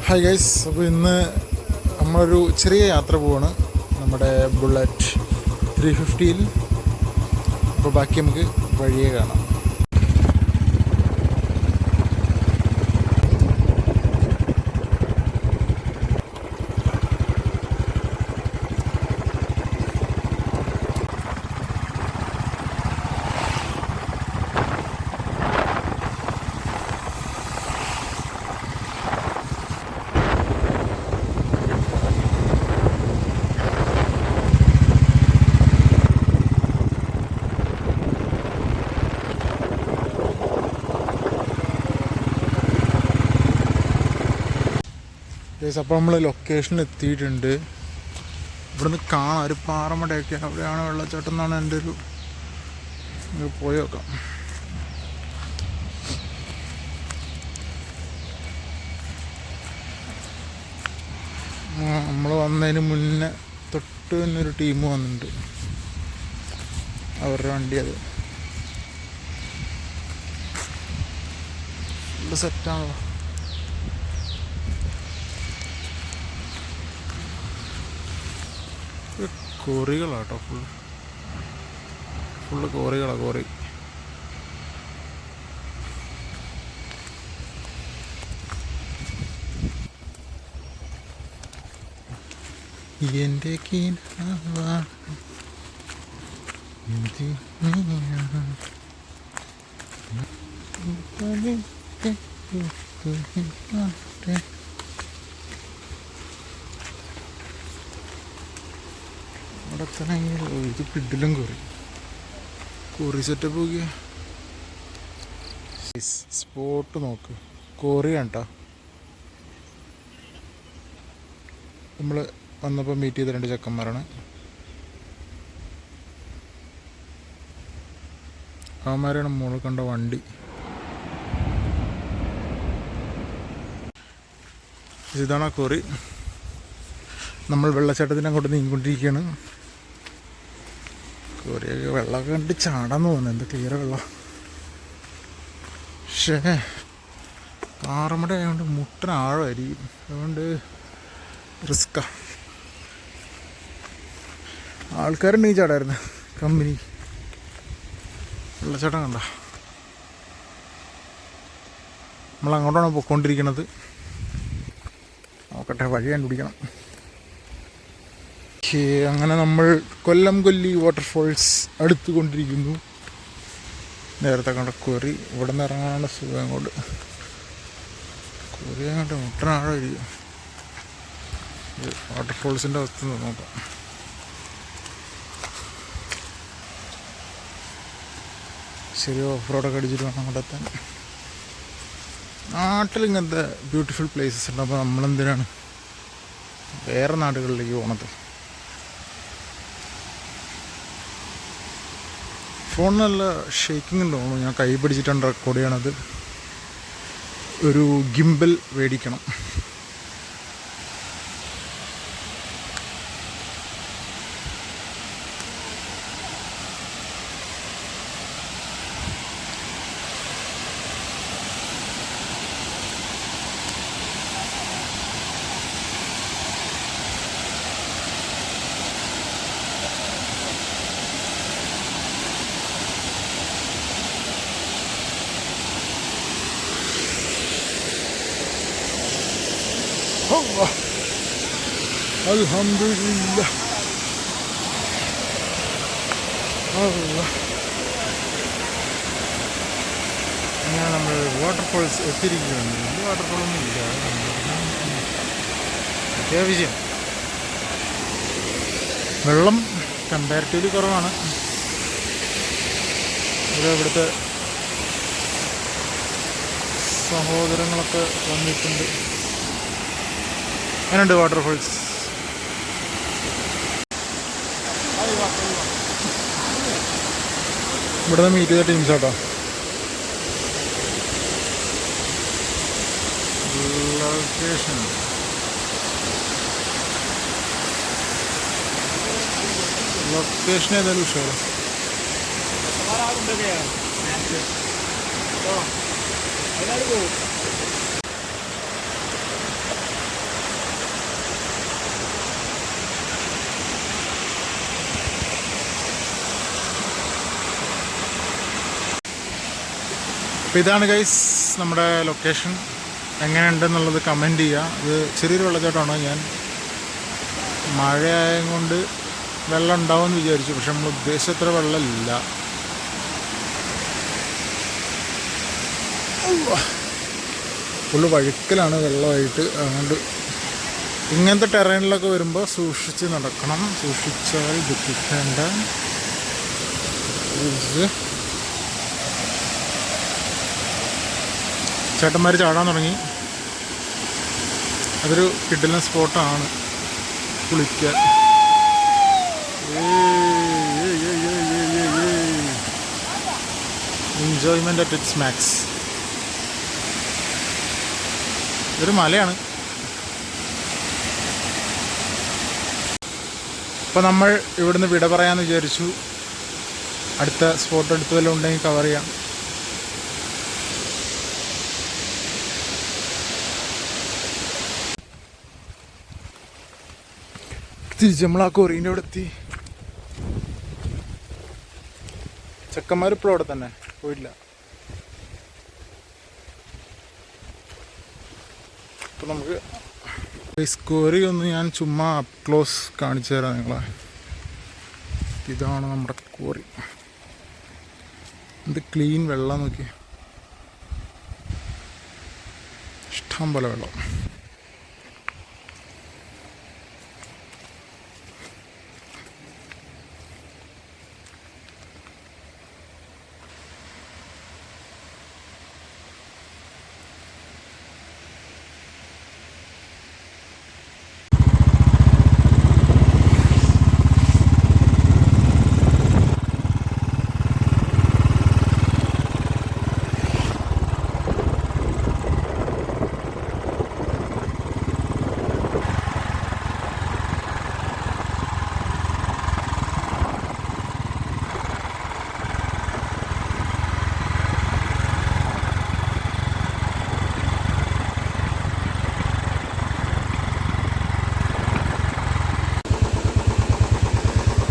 Hi guys, അപ്പോൾ ഇന്ന് നമ്മളൊരു ചെറിയ യാത്ര പോവാണ് നമ്മുടെ ബുള്ളറ്റ് 350-ൽ. അപ്പോൾ ബാക്കി നമുക്ക് വഴിയെ കാണാം. അപ്പോൾ നമ്മൾ ലൊക്കേഷനിൽ എത്തിയിട്ടുണ്ട്. ഇവിടുന്ന് കാണാം ഒരു പാറമടയൊക്കെ, അവിടെയാണ് വെള്ളച്ചാട്ടം എന്നാണ് എൻ്റെ ഒരു പോയി നോക്കാം. നമ്മൾ വന്നതിന് മുന്നേ തൊട്ട് തന്നെ ഒരു ടീം വന്നിട്ടുണ്ട്, അവരുടെ വണ്ടി. അത് ഫുള്ള് സെറ്റാണല്ലോ. കോറികളാട്ടോ, ഫുള്ള് കോറികളാണ്. കോറി എൻ്റെ ഇത് കിഡിലും കോറി സെറ്റപ്പ് നോക്കിയ സ്പോട്ട് നോക്ക്. കോറിയാണ് കേട്ടോ. നമ്മൾ വന്നപ്പോൾ മീറ്റ് ചെയ്ത 2 ചെക്കന്മാരാണ്. അവന്മാരാണ് മുകളിൽ കണ്ട വണ്ടി. ഇതാണ് ആ കോറി. നമ്മൾ വെള്ളച്ചാട്ടത്തിന് അങ്ങോട്ട് നീങ്ങിക്കൊണ്ടിരിക്കുകയാണ്. കോറിയൊക്കെ വെള്ളമൊക്കെ കണ്ട് ചാടാൻ തോന്നുന്നു. എന്ത് ക്ലിയർ വെള്ളം. പക്ഷേ പാറമട ആയതുകൊണ്ട് മുട്ടൻ ആഴമായിരിക്കും, അതുകൊണ്ട് റിസ്ക്കാ. ആൾക്കാരുണ്ടെങ്കിൽ ചാടായിരുന്നു. കമ്പനി വെള്ളച്ചാട്ടം കണ്ട. നമ്മളങ്ങോട്ടാണ് പോയിക്കൊണ്ടിരിക്കുന്നത്. നോക്കട്ടെ, വഴി കണ്ടുപിടിക്കണം. അങ്ങനെ നമ്മൾ കൊല്ലംകൊല്ലി വാട്ടർഫോൾസ് അടുത്തുകൊണ്ടിരിക്കുന്നു. നേരത്തെ കണ്ട കോറി. ഇവിടെ നിന്ന് ഇറങ്ങാനുള്ള സുഖം അങ്ങോട്ട്. കോറി അങ്ങോട്ട് മുട്ടനാഴമായിരിക്കും. വാട്ടർഫോൾസിൻ്റെ അവസ്ഥ നോക്കാം. ശരി, ഓഫ് റോഡൊക്കെ അടിച്ചിട്ട് വേണം അങ്ങോട്ട് എത്താൻ. നാട്ടിൽ ഇങ്ങനത്തെ ബ്യൂട്ടിഫുൾ പ്ലേസസ് ഉണ്ട്. അപ്പോൾ നമ്മളെന്തിനാണ് വേറെ നാടുകളിലേക്ക് പോകണത്? ഫോൺ നല്ല ഷേക്കിംഗ് ഉണ്ടോ? ഞാൻ കൈ പിടിച്ചിട്ടാണ് റെക്കോർഡ് ചെയ്യണത്. ഒരു ഗിംബൽ മേടിക്കണം. അൽഹംദുലില്ലാഹ്. അങ്ങനെ നമ്മൾ വാട്ടർഫോൾസ് എത്തിയിരിക്കുകയാണ്. വലിയ വാട്ടർഫോളൊന്നും ഇല്ല, അത്യാവശ്യം വെള്ളം കമ്പാരിറ്റീവ്ലി കുറവാണ്. ഇവിടുത്തെ സഹോദരങ്ങളൊക്കെ വന്നിട്ടുണ്ട്. എങ്ങനെയുണ്ട് വാട്ടർഫോൾസ്? ഇവിടെ നിന്ന് മീറ്റ് ചെയ്ത ടീംസ് ആട്ടോ. ലൊക്കേഷൻ ഏതായാലും ഉഷാറ്. അപ്പോൾ ഇതാണ് ഗൈസ് നമ്മുടെ ലൊക്കേഷൻ. എങ്ങനെയുണ്ടെന്നുള്ളത് കമൻറ്റ് ചെയ്യുക. ഇത് ചെറിയൊരു വെള്ളച്ചാട്ടമാണ്. ഞാൻ മഴയായതുകൊണ്ട് വെള്ളം ഉണ്ടാവുമെന്ന് വിചാരിച്ചു, പക്ഷെ നമ്മൾ ഉദ്ദേശിച്ചത്ര വെള്ളമില്ല. ഫുള്ള് വഴുക്കലാണ് വെള്ളമായിട്ട്. അതുകൊണ്ട് ഇങ്ങനത്തെ ടെറൈനിലൊക്കെ വരുമ്പോൾ സൂക്ഷിച്ച് നടക്കണം. സൂക്ഷിച്ചാൽ ദുഃഖിക്കേണ്ട. ചേട്ടന്മാർ ചാടാൻ തുടങ്ങി. അതൊരു കിടിലൻ സ്പോട്ടാണ് കുളിക്കാൻ. Enjoyment at its max. ഇതൊരു മലയാണ്. അപ്പോൾ നമ്മൾ ഇവിടുന്ന് വിട പറയാമെന്ന് വിചാരിച്ചു. അടുത്ത സ്പോട്ട് എടുത്ത് വല്ലതും ഉണ്ടെങ്കിൽ കവർ ചെയ്യാം. തിരിച്ച് നമ്മൾ ആ കൊറീൻ്റെ അവിടെ എത്തി. ചെക്കന്മാർ ഇപ്പോഴും അവിടെ തന്നെ പോയില്ല. അപ്പോൾ നമുക്ക് സ്കോറി ഒന്ന് ഞാൻ ചുമ്മാ അപ്പ് ക്ലോസ് കാണിച്ചു തരാം നിങ്ങളെ. ഇതാണ് നമ്മുടെ കോറി. ഇത് ക്ലീൻ വെള്ളം നോക്കി, ഇഷ്ടം പോലെ വെള്ളം.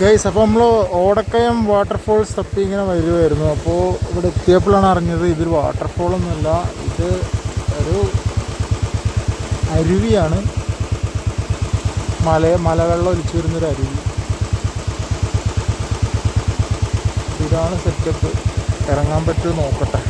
ഗൈസ്, അപ്പോൾ നമ്മൾ ഓടക്കയം വാട്ടർഫോൾസ് തപ്പി ഇങ്ങനെ വരുമായിരുന്നു. അപ്പോൾ ഇവിടെ എത്തിയപ്പോഴാണ് അറിഞ്ഞത് ഇതൊരു വാട്ടർഫോളൊന്നുമല്ല, ഇത് ഒരു അരുവിയാണ്. മലവെള്ളം ഒലിച്ചു വരുന്നൊരു അരുവി. ഇതാണ് സെറ്റപ്പ്. ഇറങ്ങാൻ പറ്റുമോ നോക്കട്ടെ.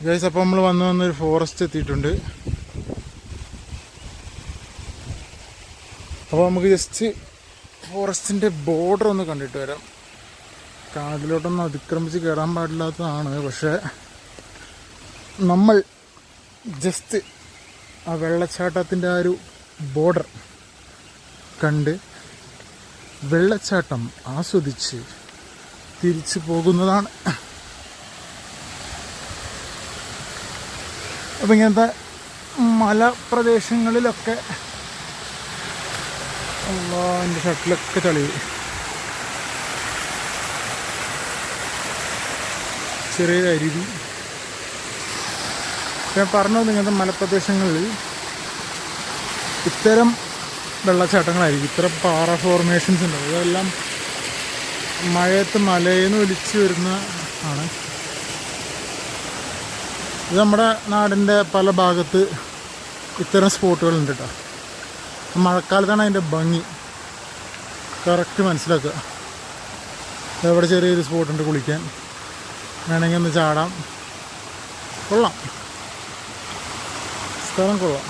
ഗൈസ്, അപ്പോൾ നമ്മൾ വന്നൊരു ഫോറസ്റ്റ് എത്തിയിട്ടുണ്ട്. അപ്പോൾ നമുക്ക് ജസ്റ്റ് ഫോറസ്റ്റിൻ്റെ ബോർഡർ ഒന്ന് കണ്ടിട്ട് വരാം. കാട്ടിലോട്ടൊന്നും അതിക്രമിച്ച് കയറാൻ പാടില്ലാത്തതാണ്, പക്ഷേ നമ്മൾ ജസ്റ്റ് ആ വെള്ളച്ചാട്ടത്തിൻ്റെ ആ ഒരു ബോർഡർ കണ്ട് വെള്ളച്ചാട്ടം ആസ്വദിച്ച് തിരിച്ചു പോകുന്നതാണ്. അപ്പം ഇങ്ങനത്തെ മലപ്രദേശങ്ങളിലൊക്കെ എൻ്റെ ഷട്ടിലൊക്കെ ചളി. ചെറിയൊരു അരുവി. ഞാൻ പറഞ്ഞത് ഇങ്ങനത്തെ മലപ്രദേശങ്ങളിൽ ഇത്തരം വെള്ളച്ചാട്ടങ്ങളായിരിക്കും, ഇത്തരം പാറ ഫോർമേഷൻസ് ഉണ്ട്. ഇതെല്ലാം മഴയത്ത് മലയിൽ നിന്ന് ഒലിച്ച് വരുന്ന ആണ്. ഇത് നമ്മുടെ നാടിൻ്റെ പല ഭാഗത്ത് ഇത്തരം സ്പോട്ടുകളുണ്ട് കേട്ടോ. മഴക്കാലത്താണ് അതിൻ്റെ ഭംഗി കറക്റ്റ് മനസ്സിലാക്കുക. ഇവിടെ ചെറിയൊരു സ്പോട്ടുണ്ട് കുളിക്കാൻ, വേണമെങ്കിൽ ഒന്ന് ചാടാം. കൊള്ളാം, സ്ഥലം കൊള്ളാം.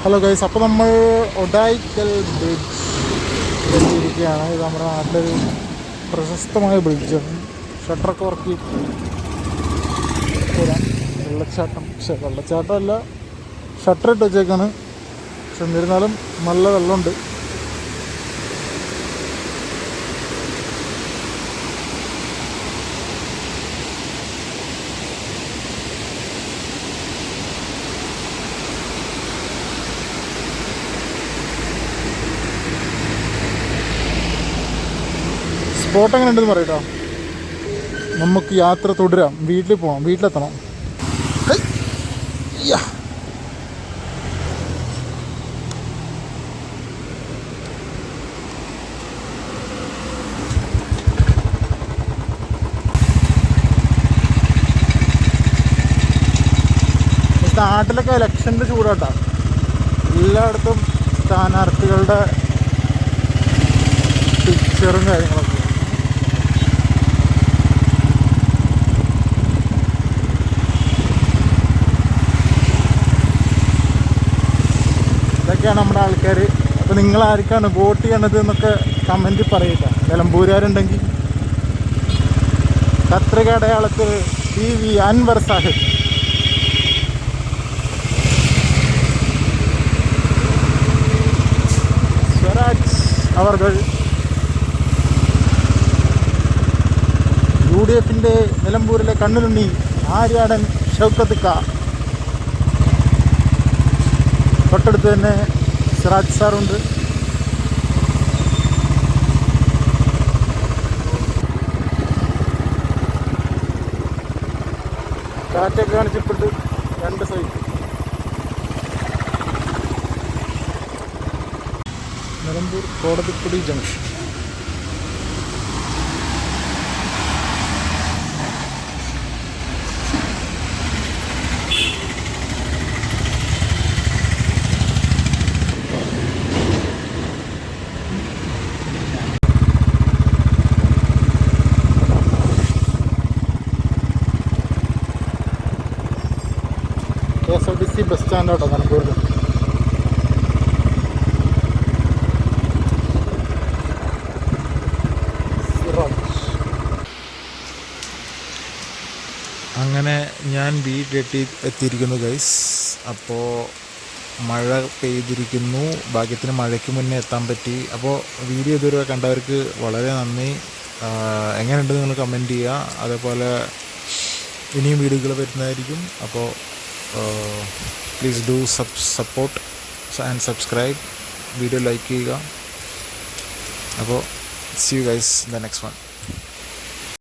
ഹലോ ഗൈസ്, അപ്പോൾ നമ്മൾ ഒഡായിക്കൽ ബ്രിഡ്ജ് എത്തിയിരിക്കുകയാണ്. ഇത് നമ്മുടെ നാട്ടിലൊരു പ്രശസ്തമായ ബ്രിഡ്ജാണ്. ഷട്ടറൊക്കെ വർക്ക് വരാം. വെള്ളച്ചാട്ടമല്ല, ഷട്ടർ ഇട്ട് വെച്ചേക്കാണ്. പക്ഷെ എന്നിരുന്നാലും നല്ല വെള്ളമുണ്ട്. സ്പോട്ട് എങ്ങനെ ഉണ്ടെന്ന് പറയട്ടോ. നമുക്ക് യാത്ര തുടരാം. വീട്ടിൽ പോകണം, വീട്ടിലെത്തണം. നാട്ടിലൊക്കെ ഇലക്ഷൻ്റെ ചൂടാട്ടാ. എല്ലായിടത്തും സ്ഥാനാർത്ഥികളുടെ പിക്ചറും കാര്യങ്ങളൊക്കെ. ഇതൊക്കെയാണ് നമ്മുടെ ആൾക്കാർ. അപ്പോൾ നിങ്ങളാർക്കാണ് വോട്ട് ചെയ്യണത് എന്നൊക്കെ കമൻറ്റ് പറയുക. നിലമ്പൂരുകാരുണ്ടെങ്കിൽ കത്രിക അടയാളത്തിൽ PV അൻവർ സാഹിബ്. സ്വരാജ് അവർകൾ UDFൻ്റെ നിലമ്പൂരിലെ കണ്ണിലുണ്ണി ആര്യാടൻ ഷൗക്കത്ത് ക. തൊട്ടടുത്ത് തന്നെ സിറാജ് സാറുണ്ട്. കാറ്റൊക്കെ കാണിച്ചിട്ട് 2 side. Nilambur Kodathippadi junction. KSRTC bus സ്റ്റാൻഡോട്ടോ നിലമ്പൂരിൽ. അങ്ങനെ ഞാൻ എത്തിയിരിക്കുന്നു ഗൈസ്. അപ്പോൾ മഴ പെയ്തിരിക്കുന്നു. ഭാഗ്യത്തിന് മഴയ്ക്ക് മുന്നേ എത്താൻ പറ്റി. അപ്പോൾ വീഡിയോ ഇതുവരെ കണ്ടവർക്ക് വളരെ നന്ദി. എങ്ങനെയുണ്ട് നിങ്ങൾ കമൻറ്റ് ചെയ്യുക. അതേപോലെ ഇനിയും വീഡിയോകൾ വരുന്നതായിരിക്കും. അപ്പോൾ please do support and subscribe. Video like ചെയ്യുക. അപ്പോൾ see you guys in the next one.